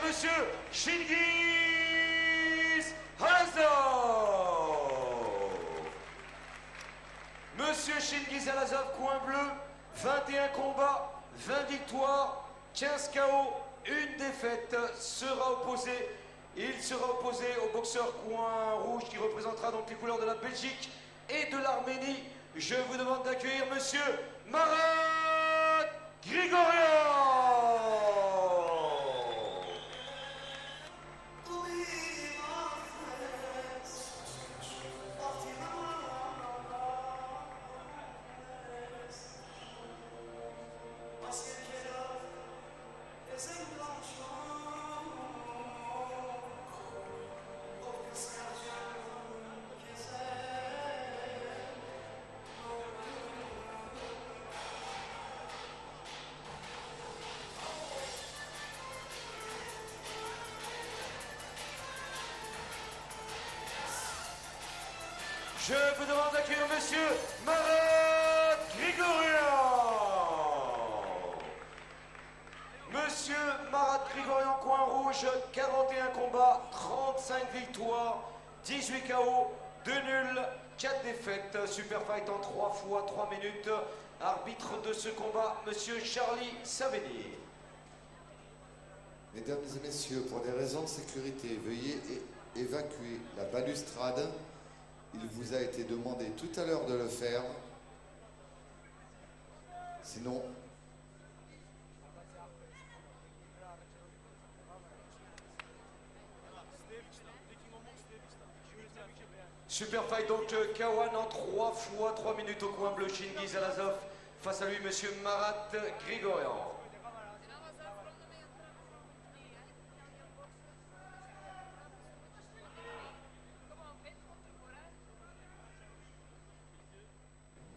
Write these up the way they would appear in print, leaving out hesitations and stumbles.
monsieur Chingiz Alazov. Monsieur Chingiz Alazov, coin bleu, 21 combats, 20 victoires, 15 KO, une défaite, il sera opposé au boxeur coin rouge qui représentera donc les couleurs de la Belgique et de l'Arménie. Je vous demande d'accueillir monsieur Marat Grigorian. Je vous demande d'accueillir monsieur Marat Grigorian. Monsieur Marat Grigorian, coin rouge, 41 combats, 35 victoires, 18 KO, 2 nuls, 4 défaites. Super fight en 3 fois 3 minutes. Arbitre de ce combat, monsieur Charlie Saveni. Mesdames et messieurs, pour des raisons de sécurité, veuillez évacuer la balustrade. Il vous a été demandé tout à l'heure de le faire. Sinon... Super fight donc Kawan en 3 fois 3 minutes au coin bleu, Chingiz Alazov. Face à lui, monsieur Marat Grigorian.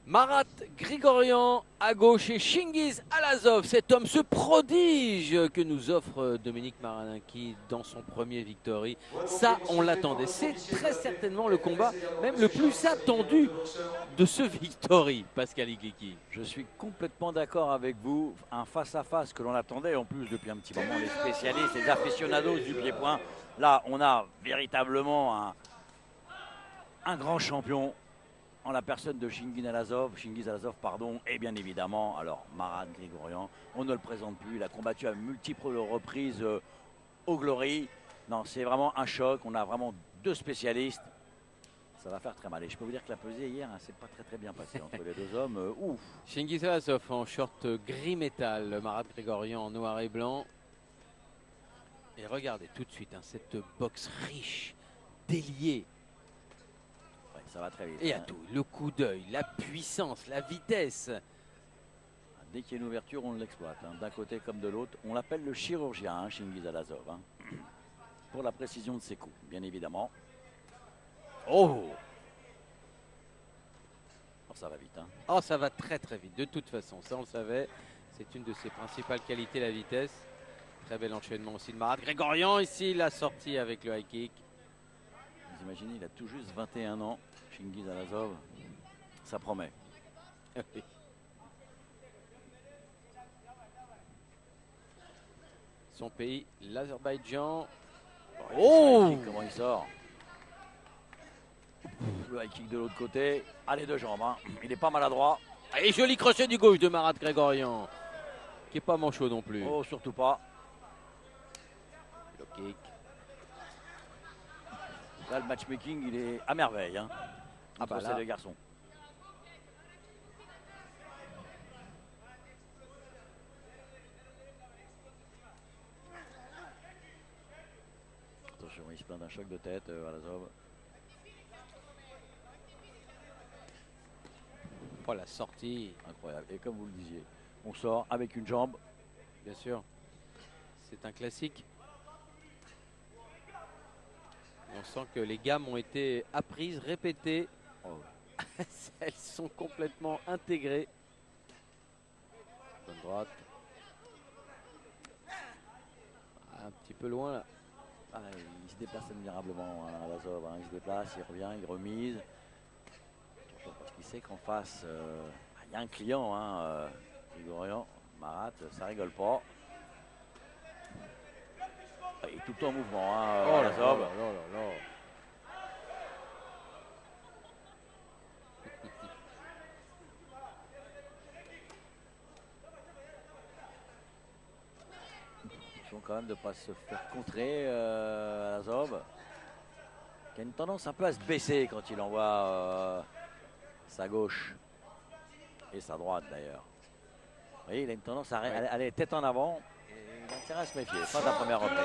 Marat Grigorian à gauche et Chingiz Alazov, cet homme, ce prodige que nous offre Dominique Marinaki dans son premier Victory. Ça, on l'attendait. C'est très certainement le combat même le plus attendu de ce Victory, Pascal Igliki. Je suis complètement d'accord avec vous. Un face-à-face que l'on attendait en plus depuis un petit moment. Les spécialistes, les aficionados du pied-point. Là, on a véritablement un grand champion en la personne de Chingiz Alazov, et bien évidemment, alors Marat Grigorian, on ne le présente plus, il a combattu à multiples reprises au Glory. Non, c'est vraiment un choc, on a vraiment deux spécialistes, ça va faire très mal. Et je peux vous dire que la pesée hier, hein, c'est pas très bien passé entre les deux hommes, ouf. Chingiz Alazov en short gris métal, Marat Grigorian en noir et blanc. Et regardez tout de suite, hein, cette boxe riche, déliée. Ça va très vite. Et à tout, le coup d'œil, la puissance, la vitesse. Dès qu'il y a une ouverture, on l'exploite, hein, d'un côté comme de l'autre. On l'appelle le chirurgien, hein, Chingiz Alazov, hein, pour la précision de ses coups, bien évidemment. Oh, ça va vite. Hein. Oh, ça va très vite, de toute façon, ça on le savait. C'est une de ses principales qualités, la vitesse. Très bel enchaînement aussi de Marat Grigorian, ici la sortie avec le high kick. Vous imaginez, il a tout juste 21 ans. Chingiz Alazov, ça promet. Son pays, l'Azerbaïdjan. Oh, comment il sort. Le high kick de l'autre côté. Ah, les deux jambes, hein. Il n'est pas maladroit. Et joli crochet du gauche de Marat Grigorian, qui n'est pas manchot non plus. Oh, surtout pas. Le kick. Là, le matchmaking, il est à merveille. Hein, entre ces deux garçons. Attention, il se plaint d'un choc de tête, Alazov. Oh, la sortie. Incroyable. Et comme vous le disiez, on sort avec une jambe. Bien sûr. C'est un classique. On sent que les gammes ont été apprises, répétées. Oh. Elles sont complètement intégrées. Bonne droite. Un petit peu loin là. Ah, il se déplace admirablement, hein, Alazov. Hein. Il se déplace, il revient, il remise. Parce qu'il sait qu'en face, il y a un client, hein, Grigorian, Marat, ça rigole pas. Il est tout le temps en mouvement, hein, Oh là Alazov. là là là là. Attention quand même de ne pas se faire contrer, Alazov. Qui a une tendance un peu à se baisser quand il envoie sa gauche. Et sa droite d'ailleurs. Vous voyez, il a une tendance à aller tête en avant. Et il a intérêt à se méfier. Pas de la première reprise.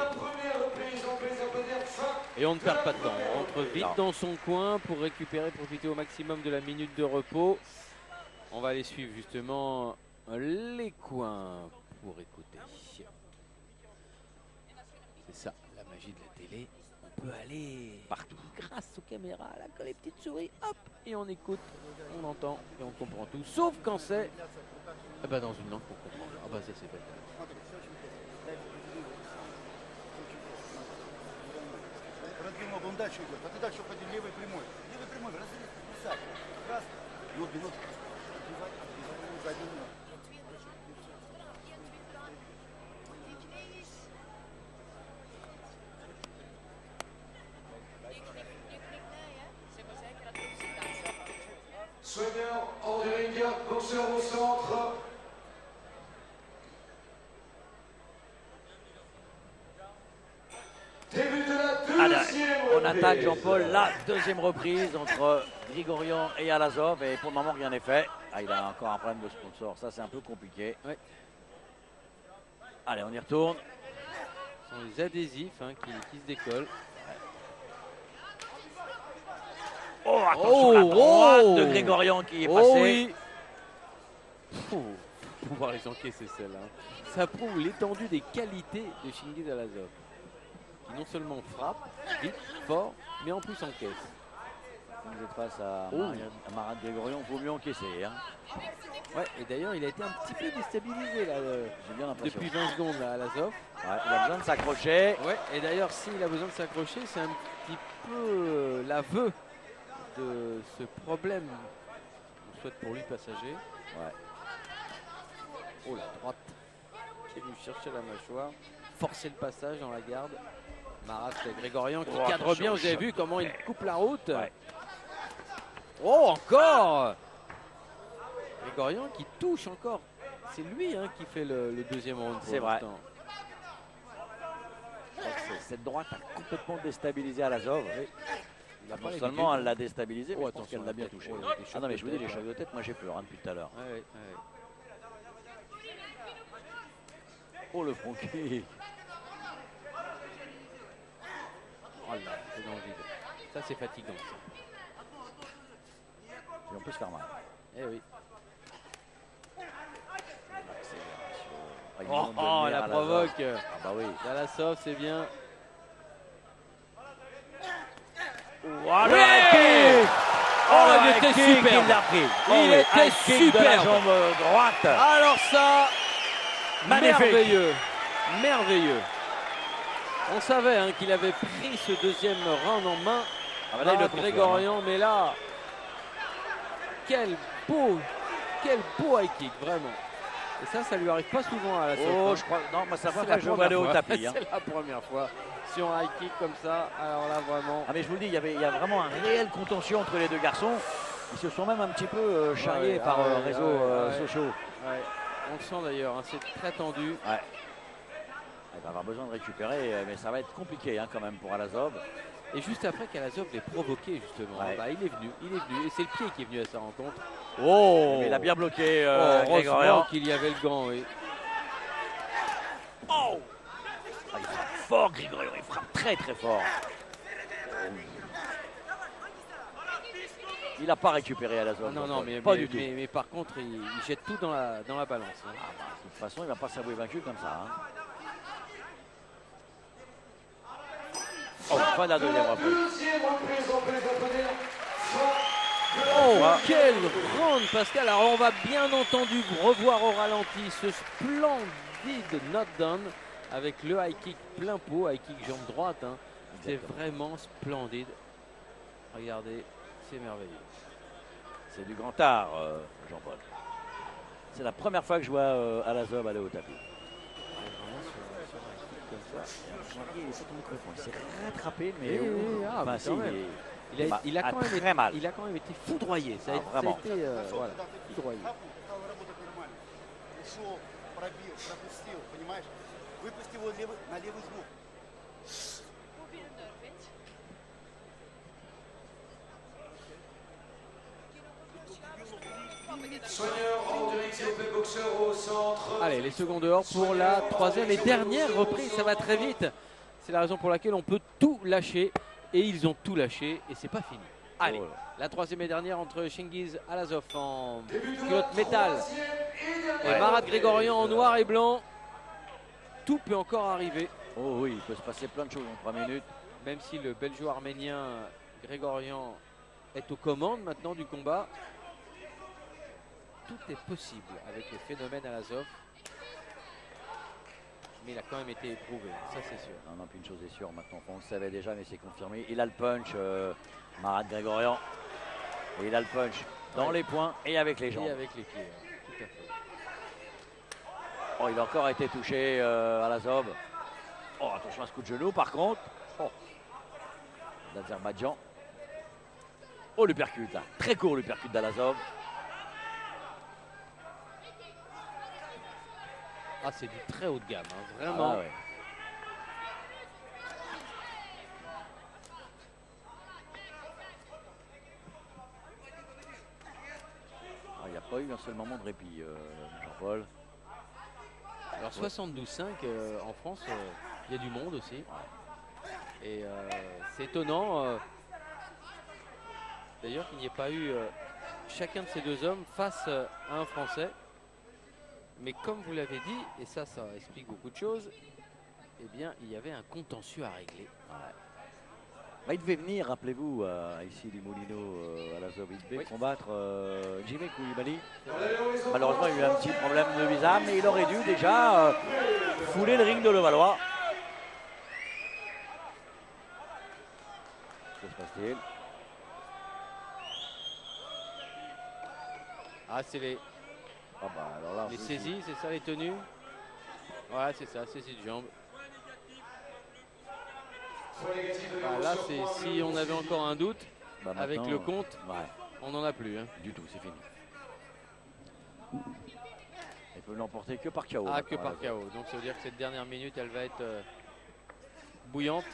Et on ne perd pas de temps. On rentre vite Non. dans son coin pour récupérer, profiter au maximum de la minute de repos. On va aller suivre justement les coins pour écouter. C'est ça, la magie de la télé. On peut aller Partout. grâce aux caméras, là, quand les petites souris, hop, et on écoute, on entend et on comprend tout. Sauf quand c'est dans une langue qu'on comprend. Ah bah ça c'est bête. Продвинул он дальше идет, а ты дальше уходи левой прямой. Левой прямой, разрез, писать. Раз, минут. Отбивай задний ног. Soigneur hors du ring, boxeur au centre. Début de la Allez, deuxième on reprise. attaque Jean-Paul la deuxième reprise entre Grigorian et Alazov. Et pour le moment, rien n'est fait. Ah, il a encore un problème de sponsor. Ça, c'est un peu compliqué. Ouais. Allez, on y retourne. Ce sont les adhésifs qui se décollent. Oh, attention, la droite de Grigorian qui est passée. Oh oui. Faut pouvoir les encaisser celles-là. Ça prouve l'étendue des qualités de Chingiz Alazov. Qui non seulement frappe, vite, fort, mais en plus encaisse. Quand vous êtes face à Marat Grigorian, il vaut mieux encaisser. Hein. Ouais, et d'ailleurs, il a été un petit peu déstabilisé là, J'ai bien l'impression. depuis 20 secondes là, Alazov. Ouais, il a besoin de s'accrocher. Ouais, et d'ailleurs, s'il a besoin de s'accrocher, c'est un petit peu l'aveu de ce problème. On souhaite pour lui passager. Ouais. Oh, la droite qui est venue chercher la mâchoire, forcer le passage dans la garde. Marat Grigorian qui Oh, cadre attention, bien, vous avez choc. vu comment il coupe la route. Ouais. Oh, encore Grigorian qui touche encore. C'est lui qui fait le deuxième round. C'est vrai. Cette droite a complètement déstabilisé Alazov. Il a pas Non les seulement débuts. elle l'a déstabilisé, mais Oh, je pense attention, qu'elle l'a bien la tête. touché. Oh, il y a des Ah chocs non, mais de je vous dis, les tête, chocs de tête, moi j'ai peur depuis tout à l'heure. Ouais. Oh, le front kick. Oh là, c'est dans le vide. Ça, c'est fatigant. Ça. Et on peut se faire mal. Eh oui. Ah, il Oh, monte de nerfs, la Alazov. provoque. Ah bah oui. Dalasov, c'est bien. Oh, le Oui. high kick. Oh, le il high était kick, superbe. il l'a pris. Il oui, était high kick de la superbe. jambe droite. Alors ça, Magnifique. merveilleux. Merveilleux. On savait qu'il avait pris ce deuxième round en main. Ah bah là, il le confirme. Grigorian, mais là, quel beau high kick, vraiment. Et ça lui arrive pas souvent à la Oh, sauce. je crois. Non, mais ça va C'est pas, la je vais aller au première tapis. fois. hein. C'est la première fois. Sur un high kick comme ça, alors là, vraiment. Ah mais je vous le dis, il y a vraiment un réel contention entre les deux garçons. Ils se sont même un petit peu charriés Ouais, par réseaux ouais. sociaux. Ouais. On le sent d'ailleurs, c'est très tendu. Ouais. Il va avoir besoin de récupérer, mais ça va être compliqué quand même pour Alazov. Et juste après qu'Alazov l'ait provoqué justement, Ouais. il est venu. Et c'est le pied qui est venu à sa rencontre. Oh, mais il a bien bloqué Heureusement Grigorian. qu'il y avait le gant, oui. Oh, il frappe fort Grigorian, il frappe très très fort. Il n'a pas récupéré Alazov. Non, mais, pas mais- du tout. mais par contre, il jette tout dans la balance. Ah bah, de toute façon, il ne va pas s'avouer vaincu comme ça. Oh, fin de la deuxième reprise. Deuxième reprise, on peut les applaudir. Oh, Ouais. quel round, Pascal. Alors, on va bien entendu revoir au ralenti ce splendide knockdown avec le high kick plein pot, high kick jambe droite. C'est Exactement. vraiment splendide. Regardez, c'est merveilleux. C'est du grand art, Jean-Paul. C'est la première fois que je vois Alazov aller au tapis. Vraiment, sur un kick comme ça, Il s'est tombé complètement. Il s'est rattrapé, mais mais si, quand même. Il a quand même très mal. Il a quand même été foudroyé. Ça a Vraiment. été voilà, foudroyé. Стал работать нормально. Ушел, пробил, пропустил, понимаешь? Выпусти его на левый звук. Soigneur en direct COP boxeur au centre. Allez, les secondes dehors pour la troisième et dernière reprise. Ça va très vite. C'est la raison pour laquelle on peut tout lâcher. Et ils ont tout lâché et c'est pas fini. Allez, la troisième et dernière entre Chingiz Alazov en culotte métal et Marat Grigorian en noir et blanc. Tout peut encore arriver. Oh oui, il peut se passer plein de choses en 3 minutes. Même si le belgeo-arménien Grigorian est aux commandes maintenant du combat. Tout est possible avec le phénomène Alazov. Mais il a quand même été éprouvé, ça c'est sûr. Non, non, puis une chose est sûre maintenant, on le savait déjà, mais c'est confirmé. Il a le punch, Marat Grigorian. Et il a le punch dans les poings et avec les jambes. Et avec les pieds, tout à fait. Oh, il a encore été touché, Alazov. Oh, attention à ce coup de genou par contre. Oh, d'Azerbaïdjan. Oh, le percute là. Très court le percute d'Alazov. Ah, c'est du très haut de gamme, hein, vraiment. Ah, ouais. Il n'y a pas eu un seul moment de répit, Jean-Paul. Alors 72,5 en France, il y a du monde aussi. Et c'est étonnant d'ailleurs qu'il n'y ait pas eu chacun de ces deux hommes face à un Français. Mais comme vous l'avez dit, et ça explique beaucoup de choses, eh bien il y avait un contentieux à régler. Ouais. Bah, il devait venir, rappelez-vous, ici les Moulineaux, Alazov, il devait combattre Jimmy Koulibaly. Malheureusement, il y a eu un petit problème de visa, mais il aurait dû déjà fouler le ring de Levallois. Que se passe-t-il? Ah, c'est les Alors là, saisies, c'est ça les tenues? Ouais, c'est ça, saisie de jambes. Ah, là, c'est si on avait encore un doute, avec le compte, on n'en a plus. Hein. Du tout, c'est fini. Il peut l'emporter que par KO. Ah, que par KO. Donc ça veut dire que cette dernière minute, elle va être bouillante.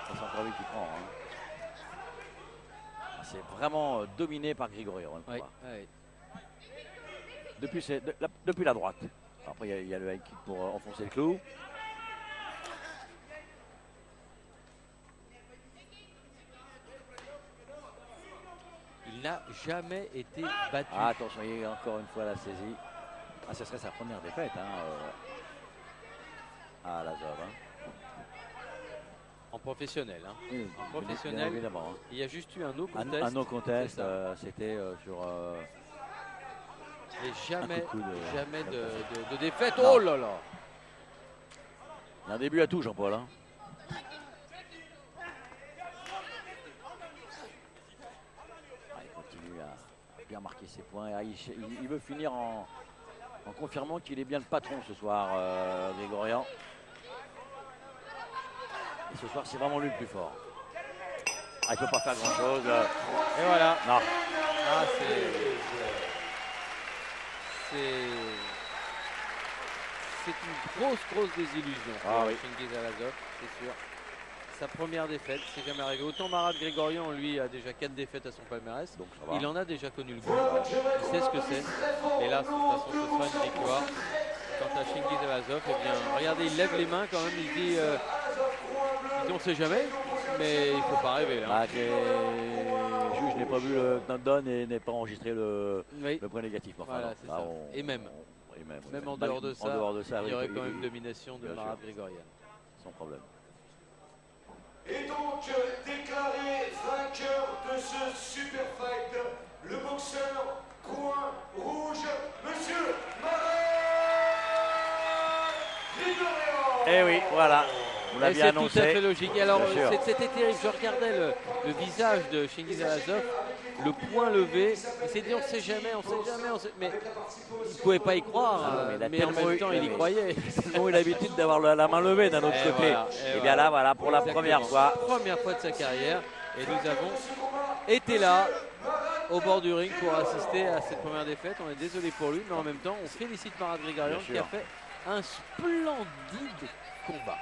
C'est encore lui qui prend. Hein. C'est vraiment dominé par Grigorian. Oui, oui. Depuis la droite. Après, il y a le high kick pour enfoncer le clou. Il n'a jamais été battu. Ah, attention, il y a encore une fois la saisie. Ah, ce serait sa première défaite. À Alazov. Hein. En professionnel. Hein. Oui, en professionnel, bien évidemment. Hein. Il y a juste eu un no contest. Un no contest, c'était sur... Et jamais de défaite. Non. Oh là là! Il y a un début à tout, Jean-Paul. Hein. Il continue à bien marquer ses points. Il veut finir en confirmant qu'il est bien le patron ce soir, Grigorian. Et ce soir, c'est vraiment lui le plus fort. Ah, il ne peut pas faire grand-chose. Et voilà. Non. Ah, c'est une grosse désillusion pour Chingiz Alazov, c'est sûr. Sa première défaite, c'est jamais arrivé. Autant Marat Grigorian, lui, a déjà 4 défaites à son palmarès. Donc, ça va. Il en a déjà connu le goût. Il sait ce que c'est. Et là, de toute façon, ce sera une victoire. Quant à Chingiz Alazov, eh bien, regardez, il lève les mains quand même. Il dit on ne sait jamais, mais il ne faut pas rêver. Là. Le juge n'est pas vu le knockdown et n'est pas enregistré le point négatif. Enfin, voilà, c'est ça. Et même en dehors de ça, il y aurait quand même domination de Marat Grigorian. Sans problème. Et donc, déclaré vainqueur de ce super fight, le boxeur coin rouge, monsieur Marat Grigorian. Eh oui, voilà. Vous l'aviez annoncé. C'est tout à fait logique. Alors, c'était terrible. Je regardais le visage de Chingiz Alazov. le point levé. Il s'est dit on sait jamais, mais il ne pouvait pas y croire. Mais en même temps, il y croyait. Ils ont eu l'habitude d'avoir la main levée d'un autre côté. Et bien là, voilà, pour la première fois. Première fois de sa carrière. Et nous avons été là, au bord du ring, pour assister à cette première défaite. On est désolé pour lui, mais en même temps, on félicite Marat Grigorian qui a fait un splendide combat.